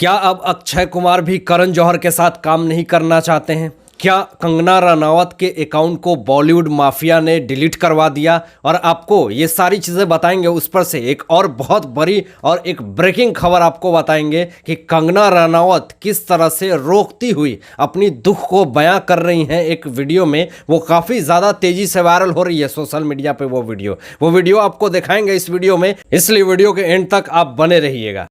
क्या अब अक्षय कुमार भी करण जौहर के साथ काम नहीं करना चाहते हैं? क्या कंगना रनावत के अकाउंट को बॉलीवुड माफिया ने डिलीट करवा दिया? और आपको ये सारी चीज़ें बताएंगे। उस पर से एक और बहुत बड़ी और एक ब्रेकिंग खबर आपको बताएंगे कि कंगना रनावत किस तरह से रोकती हुई अपनी दुख को बयां कर रही हैं एक वीडियो में। वो काफ़ी ज़्यादा तेज़ी से वायरल हो रही है सोशल मीडिया पे। वो वीडियो आपको दिखाएंगे इस वीडियो में, इसलिए वीडियो के एंड तक आप बने रहिएगा।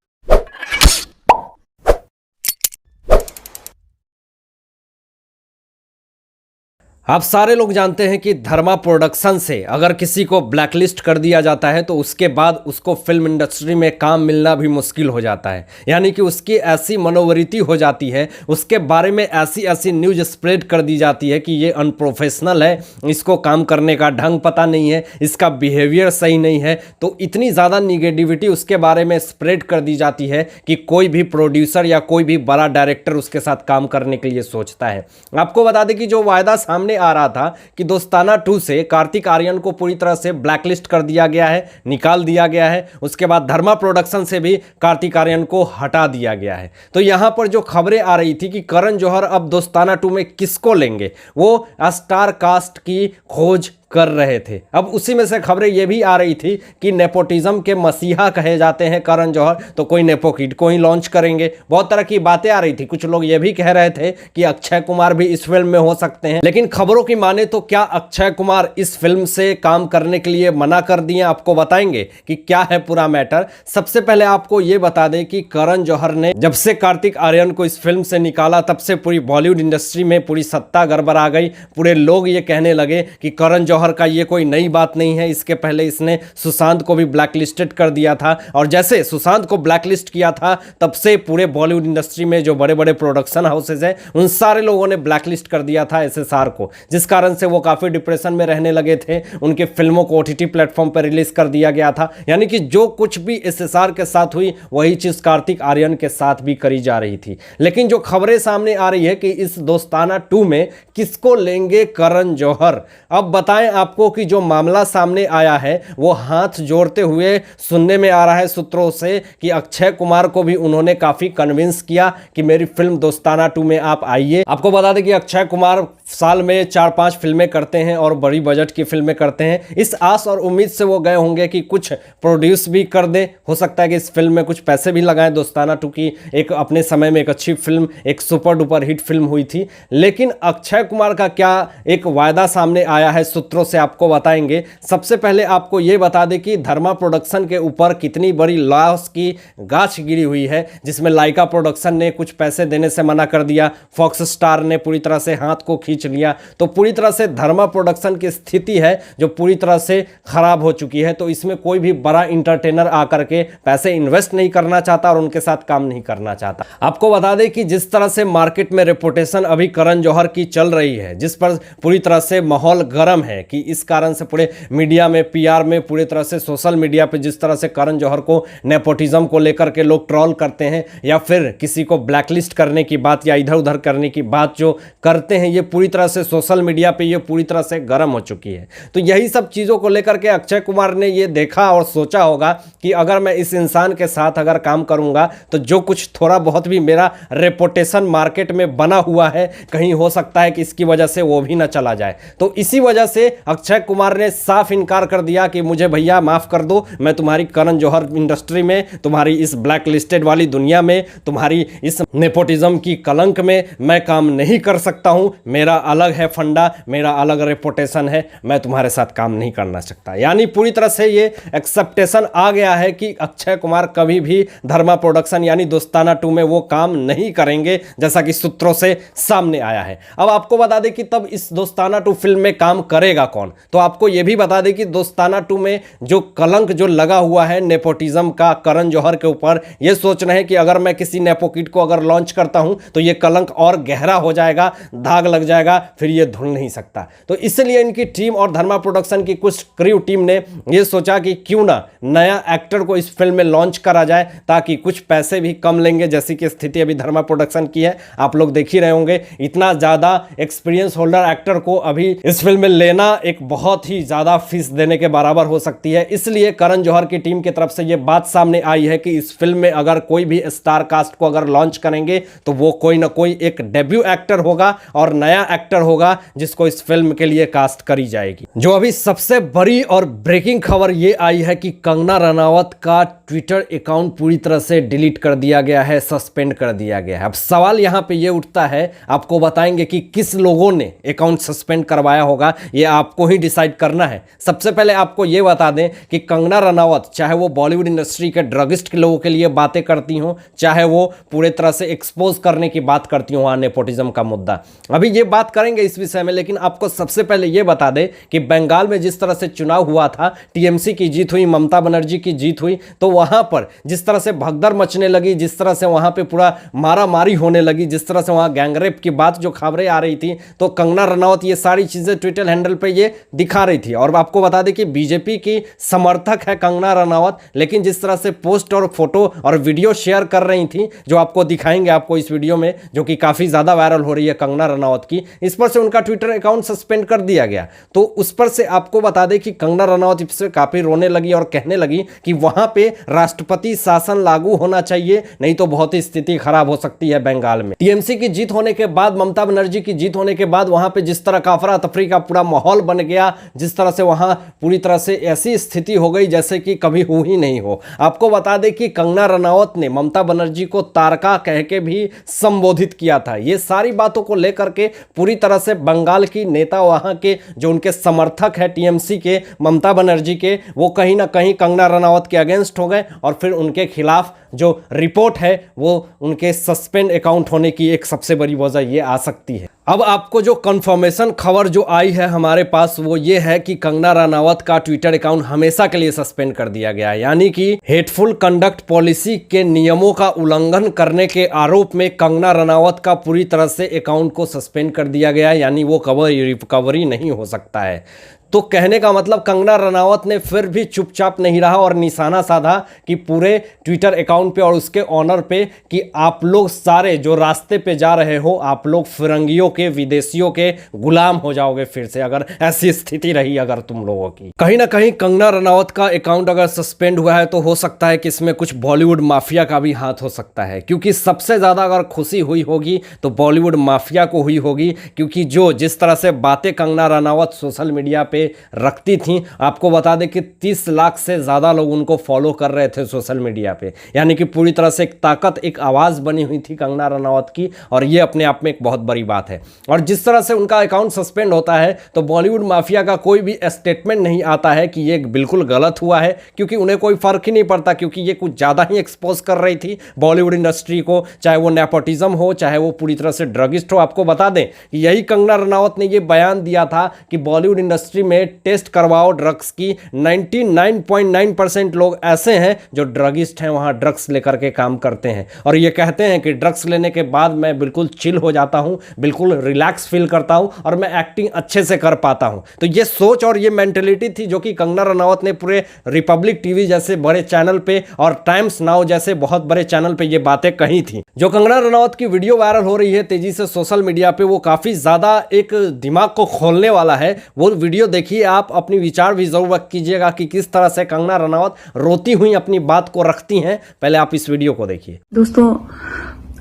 आप सारे लोग जानते हैं कि धर्मा प्रोडक्शन से अगर किसी को ब्लैकलिस्ट कर दिया जाता है तो उसके बाद उसको फिल्म इंडस्ट्री में काम मिलना भी मुश्किल हो जाता है। यानी कि उसकी ऐसी मनोवृत्ति हो जाती है, उसके बारे में ऐसी ऐसी न्यूज़ स्प्रेड कर दी जाती है कि ये अनप्रोफेशनल है, इसको काम करने का ढंग पता नहीं है, इसका बिहेवियर सही नहीं है। तो इतनी ज़्यादा निगेटिविटी उसके बारे में स्प्रेड कर दी जाती है कि कोई भी प्रोड्यूसर या कोई भी बड़ा डायरेक्टर उसके साथ काम करने के लिए सोचता है। आपको बता दें कि जो वायदा सामने आ रहा था कि दोस्ताना 2 से कार्तिक आर्यन को पूरी तरह से ब्लैकलिस्ट कर दिया गया है, निकाल दिया गया है। उसके बाद धर्मा प्रोडक्शन से भी कार्तिक आर्यन को हटा दिया गया है। तो यहां पर जो खबरें आ रही थी कि करण जौहर अब दोस्ताना 2 में किसको लेंगे, वो स्टार कास्ट की खोज कर रहे थे। अब उसी में से खबरें ये भी आ रही थी कि नेपोटिज्म के मसीहा कहे जाते हैं करण जौहर, तो कोई नेपो किड को ही लॉन्च करेंगे। बहुत तरह की बातें आ रही थी। कुछ लोग ये भी कह रहे थे कि अक्षय कुमार भी इस फिल्म में हो सकते हैं। लेकिन खबरों की माने तो क्या अक्षय कुमार इस फिल्म से काम करने के लिए मना कर दिए? आपको बताएंगे कि क्या है पूरा मैटर। सबसे पहले आपको ये बता दें कि करण जौहर ने जब से कार्तिक आर्यन को इस फिल्म से निकाला तब से पूरी बॉलीवुड इंडस्ट्री में पूरी सत्ता गड़बड़ा गई। पूरे लोग ये कहने लगे कि करण जौहर का ये कोई नई बात नहीं है। इसके पहले इसने सुशांत को भी ब्लैकलिस्टेड कर दिया था, और जैसे सुशांत को ब्लैकलिस्ट किया था तब से पूरे बॉलीवुड इंडस्ट्री में जो बड़े बड़े प्रोडक्शन हाउसेज हैं उन सारे लोगों ने ब्लैकलिस्ट कर दिया था एसएसआर को, जिस कारण से वो काफ़ी डिप्रेशन में रहने लगे थे। उनके फिल्मों को ओटीटी प्लेटफॉर्म पर रिलीज कर दिया गया था। यानी कि जो कुछ भी एसएसआर के साथ हुई वही चीज़ कार्तिक आर्यन के साथ भी करी जा रही थी। लेकिन जो खबरें सामने आ रही है कि इस दोस्ताना 2 में किसको लेंगे करण जौहर। अब बताएं आपको कि जो मामला सामने आया है वो हाथ जोड़ते हुए सुनने में आ रहा है सूत्रों से कि अक्षय कुमार को भी उन्होंने काफी कन्विंस किया कि मेरी फिल्म दोस्ताना 2 में आप आइए। आपको बता दें कि अक्षय कुमार साल में 4-5 फिल्में करते हैं और बड़ी बजट की फिल्में करते हैं। इस आस और उम्मीद से वो गए होंगे कि कुछ प्रोड्यूस भी कर दे, हो सकता है कि इस फिल्म में कुछ पैसे भी लगाएं। दोस्ताना 2 की एक अपने समय में एक अच्छी फिल्म, एक सुपर डुपर हिट फिल्म हुई थी। लेकिन अक्षय कुमार का क्या एक वायदा सामने आया है सूत्रों से आपको बताएंगे। सबसे पहले आपको यह बता दें कि धर्मा प्रोडक्शन के ऊपर कितनी बड़ी लॉस की गाछ गिरी हुई है, जिसमें लाइका प्रोडक्शन ने कुछ पैसे देने से मना कर दिया, फॉक्स स्टार ने पूरी तरह से हाथ को खींच लिया। तो पूरी तरह से धर्मा प्रोडक्शन की स्थिति है जो पूरी तरह से खराब हो चुकी है। तो इसमें कोई भी बड़ा इंटरटेनर आकर के पैसे इन्वेस्ट नहीं करना चाहता और उनके साथ काम नहीं करना चाहता। आपको बता दें कि जिस तरह से मार्केट में रेपुटेशन अभी करण जौहर की चल रही है, जिस पर पूरी तरह से माहौल गर्म है कि इस कारण से पूरे मीडिया में, पीआर में, पूरी तरह से सोशल मीडिया पे जिस तरह से करण जौहर को नेपोटिज्म को लेकर के लोग ट्रोल करते हैं या फिर किसी को ब्लैकलिस्ट करने की बात या इधर उधर करने की बात जो करते हैं, ये पूरी तरह से सोशल मीडिया पे ये पूरी तरह से गर्म हो चुकी है। तो यही सब चीज़ों को लेकर के अक्षय कुमार ने ये देखा और सोचा होगा कि अगर मैं इस इंसान के साथ अगर काम करूंगा तो जो कुछ थोड़ा बहुत भी मेरा रेपुटेशन मार्केट में बना हुआ है, कहीं हो सकता है कि इसकी वजह से वो भी ना चला जाए। तो इसी वजह से अक्षय कुमार ने साफ इनकार कर दिया कि मुझे भैया माफ कर दो, मैं तुम्हारी करण जौहर इंडस्ट्री में, तुम्हारी इस ब्लैक लिस्टेड वाली दुनिया में, तुम्हारी इस नेपोटिज्म की कलंक में मैं काम नहीं कर सकता हूं। मेरा अलग है फंडा, मेरा अलग रेपुटेशन है, मैं तुम्हारे साथ काम नहीं करना सकता। यानी पूरी तरह से ये एक्सेप्टेशन आ गया है कि अक्षय कुमार कभी भी धर्मा प्रोडक्शन यानी दोस्ताना 2 में वो काम नहीं करेंगे, जैसा कि सूत्रों से सामने आया है। अब आपको बता दें कि तब इस दोस्ताना 2 फिल्म में काम करेगा कौन। तो आपको यह भी बता दें कि दोस्ताना 2 में जो कलंक जो लगा हुआ है नेपोटिज्म का करण जौहर के ऊपर, ये सोच रहे हैं कि अगर मैं किसी नेपो किड को अगर लॉन्च करता हूं तो ये कलंक और गहरा हो जाएगा, दाग लग जाएगा जाएगा फिर ये धुल नहीं सकता। तो इसलिए इनकी टीम और धर्मा प्रोडक्शन की कुछ क्रू टीम ने ये सोचा कि क्यों ना नया एक्टर को इस फिल्म में लॉन्च करा जाए, ताकि कुछ पैसे भी कम लेंगे, जैसी कि स्थिति अभी धर्मा प्रोडक्शन की है। आप लोग देख ही रहे होंगे, इतना ज़्यादा एक्सपीरियंस होल्डर एक्टर को अभी इस फिल्म में लेना एक बहुत ही ज़्यादा फीस देने के बराबर हो सकती है। इसलिए करण जौहर की टीम की तरफ से यह बात सामने आई है कि इस फिल्म में अगर कोई भी स्टार कास्ट को अगर लॉन्च करेंगे तो वो कोई ना कोई एक डेब्यू एक्टर होगा और नया एक्टर होगा जिसको इस फिल्म के लिए कास्ट करी जाएगी। जो अभी सबसे बड़ी और ब्रेकिंग खबर ये आई है कि कंगना रनावत का ट्विटर अकाउंट पूरी तरह से डिलीट कर दिया गया है, सस्पेंड कर दिया गया है। अब सवाल यहां पे ये उठता है, आपको बताएंगे कि किस लोगों ने अकाउंट सस्पेंड करवाया होगा, ये आपको ही डिसाइड करना है। सबसे पहले आपको ये बता दें कि कंगना रनावत चाहे वो बॉलीवुड इंडस्ट्री के ड्रगिस्ट के लोगों के लिए बातें करती हों, चाहे वो पूरे तरह से एक्सपोज करने की बात करती हों, नेपोटिज्म का मुद्दा, अभी ये बात करेंगे इस विषय में। लेकिन आपको सबसे पहले ये बता दें कि बंगाल में जिस तरह से चुनाव हुआ था, टीएमसी की जीत हुई, ममता बनर्जी की जीत हुई, तो वहां पर जिस तरह से भगदड़ मचने लगी, जिस तरह से वहां पे पूरा मारामारी होने लगी, जिस तरह से वहां गैंगरेप की बात जो खबरें आ रही थी, तो कंगना रनावत ये सारी चीजें ट्विटर हैंडल पे ये दिखा रही थी। और आपको बता दें कि बीजेपी की समर्थक है कंगना रनावत, लेकिन जिस तरह से पोस्ट और फोटो और वीडियो शेयर कर रही थी, जो आपको दिखाएंगे आपको इस वीडियो में, जो कि काफी ज्यादा वायरल हो रही है कंगना रनावत की, इस पर से उनका ट्विटर अकाउंट सस्पेंड कर दिया गया। तो उस पर से आपको बता दें कि कंगना रनावत इससे काफी रोने लगी और कहने लगी कि वहां पे राष्ट्रपति शासन लागू होना चाहिए, नहीं तो बहुत ही स्थिति खराब हो सकती है बंगाल में। टीएमसी की जीत होने के बाद, ममता बनर्जी की जीत होने के बाद वहां पे जिस तरह का अफरा तफरी का पूरा माहौल बन गया, जिस तरह से वहां पूरी तरह से ऐसी स्थिति हो गई जैसे कि कभी हुई ही नहीं हो। आपको बता दें कि कंगना रनावत ने ममता बनर्जी को तारका कह के भी संबोधित किया था। ये सारी बातों को लेकर के पूरी तरह से बंगाल की नेता, वहां के जो उनके समर्थक है टीएमसी के, ममता बनर्जी के, वो कहीं ना कहीं कंगना रनावत के अगेंस्ट हो गए और फिर उनके खिलाफ जो रिपोर्ट है वो उनके सस्पेंड अकाउंट होने की एक सबसे बड़ी वजह ये आ सकती है। अब आपको जो कंफर्मेशन खबर जो आई है हमारे पास वो ये है कि कंगना रनावत का ट्विटर अकाउंट हमेशा के लिए सस्पेंड कर दिया गया है। यानी कि हेटफुल कंडक्ट पॉलिसी के नियमों का उल्लंघन करने के आरोप में कंगना रनावत का पूरी तरह से अकाउंट को सस्पेंड कर दिया गया है, यानी वो कभी रिकवरी नहीं हो सकता है। तो कहने का मतलब कंगना रनावत ने फिर भी चुपचाप नहीं रहा और निशाना साधा कि पूरे ट्विटर अकाउंट पे और उसके ऑनर पे कि आप लोग सारे जो रास्ते पे जा रहे हो, आप लोग फिरंगियों के, विदेशियों के गुलाम हो जाओगे फिर से, अगर ऐसी स्थिति रही अगर तुम लोगों की। कहीं ना कहीं कंगना रनावत का अकाउंट अगर सस्पेंड हुआ है तो हो सकता है कि इसमें कुछ बॉलीवुड माफिया का भी हाथ हो सकता है, क्योंकि सबसे ज्यादा अगर खुशी हुई होगी तो बॉलीवुड माफिया को हुई होगी, क्योंकि जो जिस तरह से बातें कंगना रनावत सोशल मीडिया पे रखती थी, आपको बता दें कि 30 लाख से ज़्यादा लोग उनको फॉलो कर रहे थे सोशल मीडिया पे, यानी कि पूरी तरह से एक ताकत, एक आवाज़ बनी हुई थी कंगना रनावत की, और ये अपने आप में एक बहुत बड़ी बात है। और जिस तरह से उनका अकाउंट सस्पेंड होता है तो बॉलीवुड माफिया का कोई भी स्टेटमेंट नहीं आता है कि ये बिल्कुल गलत हुआ है, क्योंकि उन्हें कोई फर्क ही नहीं पड़ता, क्योंकि ये कुछ ज़्यादा ही एक्सपोज कर रही थी बॉलीवुड इंडस्ट्री को, चाहे वो नेपोटिज्म हो, चाहे वो पूरी तरह से ड्रगिस्ट हो। आपको बता दें कि यही कंगना रनावत ने ये बयान दिया था कि बॉलीवुड इंडस्ट्री में टेस्ट करवाओ ड्रग्स की, 99.9% लोग ऐसे हैं जो ड्रगिस्ट हैं, वहां ड्रग्स लेकर के काम करते हैं और ये कहते हैं कि ड्रग्स लेने के बाद मैं बिल्कुल चिल हो जाता हूं, बिल्कुल रिलैक्स फील करता हूं और मैं एक्टिंग अच्छे से कर पाता हूं। तो ये सोच और ये मेंटेलिटी थी जो कि कंगना रनावत ने पूरे रिपब्लिक टीवी जैसे बड़े चैनल पे और टाइम्स नाउ जैसे बहुत बड़े चैनल पे ये बातें कही थी। जो कंगना रनावत की वीडियो वायरल हो रही है तेजी से सोशल मीडिया पे, वो काफी ज्यादा एक दिमाग को खोलने वाला है। वो वीडियो देखिए, आप अपनी विचार भी जरूर व्यक्त कीजिएगा कि किस तरह से कंगना रनावत रोती हुई अपनी बात को रखती हैं। पहले आप इस वीडियो को देखिए। दोस्तों,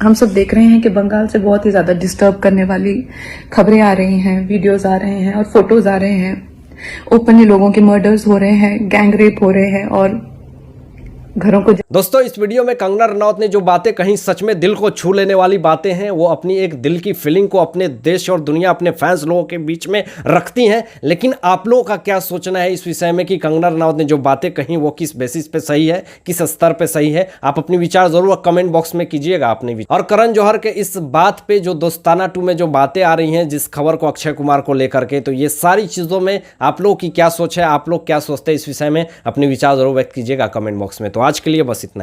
हम सब देख रहे हैं कि बंगाल से बहुत ही ज्यादा डिस्टर्ब करने वाली खबरें आ रही हैं, वीडियोस आ रहे हैं और फोटोज आ रहे हैं। ओपनली लोगों के मर्डर्स हो रहे हैं, गैंग रेप हो रहे हैं और घरों को। दोस्तों, इस वीडियो में कंगना रनावत ने जो बातें कही सच में दिल को छू लेने वाली बातें हैं। वो अपनी एक दिल की फीलिंग को अपने देश और दुनिया, अपने फैंस लोगों के बीच में रखती हैं। लेकिन आप लोगों का क्या सोचना है इस विषय में कि कंगना रनावत ने जो बातें कही वो किस बेसिस पे सही है, किस स्तर पे सही है? आप अपनी विचार जरूर कमेंट बॉक्स में कीजिएगा अपने विचार। और करण जौहर के इस बात पे जो दोस्ताना 2 में जो बातें आ रही हैं, जिस खबर को अक्षय कुमार को लेकर के, तो ये सारी चीजों में आप लोगों की क्या सोच है, आप लोग क्या सोचते हैं इस विषय में? अपने विचार जरूर व्यक्त कीजिएगा कमेंट बॉक्स में। तो आज के लिए बस इतना।